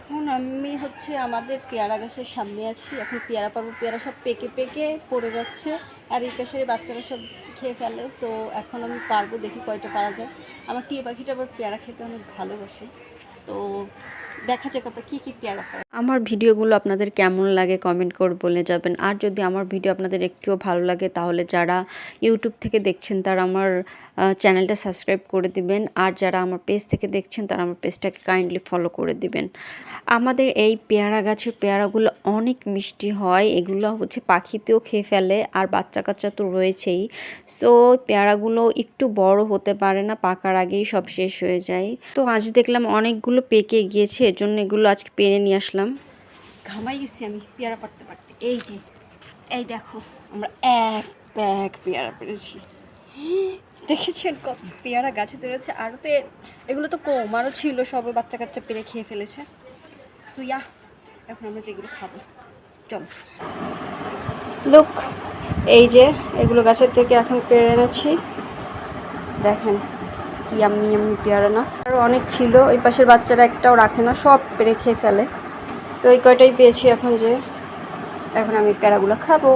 এখন আমি হচ্ছে আমাদের পেয়ারা গাছের সামনে আছি। এখন পেয়ারা পারবো, পেয়ারা সব পেকে পেকে পড়ে যাচ্ছে, আর এই পাশে বাচ্চারা সব খেয়ে ফেলে। সো এখন আমি পারবো, দেখি কয়টা পারা যায়। আমার টিয়া পাখিটা আবার পেয়ারা খেতে অনেক ভালোবাসে, তো দেখা যাক আপনার কী কী পেয়ারা পায়। আমার ভিডিওগুলো আপনাদের কেমন লাগে কমেন্ট করে বলে যাবেন। আর যদি আমার ভিডিও আপনাদের একটুও ভালো লাগে তাহলে যারা ইউটিউব থেকে দেখছেন তারা আমার চ্যানেলটা সাবস্ক্রাইব করে দিবেন, আর যারা আমার পেজ থেকে দেখছেন তারা আমার পেজটাকে কাইন্ডলি ফলো করে দিবেন। আমাদের এই পেয়ারা গাছের পেয়ারাগুলো অনেক মিষ্টি হয়, এগুলো হচ্ছে পাখিতেও খেয়ে ফেলে, আর বাচ্চা কাচ্চা তো রয়েছেই। সো পেয়ারাগুলো একটু বড় হতে পারে না, পাকার আগেই সব শেষ হয়ে যায়। তো আজ দেখলাম অনেকগুলো পেকে গিয়েছে, এর জন্য এগুলো আজকে পেরে নিয়ে আসলাম। ঘামাই গেছি আমি পেয়ারা পাড়তে পারতে। এই যে এই দেখো, আমরা এক ব্যাগ পেয়ারা পেরেছি। দেখেছেন কত পেয়ারা গাছে ধরেছে, আরও তো এগুলো তো কম, আরও ছিল, সবে বাচ্চা কাচ্চা পেরে খেয়ে ফেলেছে। সুইয়া এখন আমরা যেগুলো খাবো, চলো। লুক, এই যে এগুলো গাছের থেকে এখন পেরে এনেছি, দেখেন কি আমি পেয়ারা না। আরও অনেক ছিল, ওই পাশের বাচ্চারা একটাও রাখে না, সব পেরে খেয়ে ফেলে। তো এই কয়টাই পেয়েছি এখন, যে এখন আমি পেয়ারাগুলো খাবো।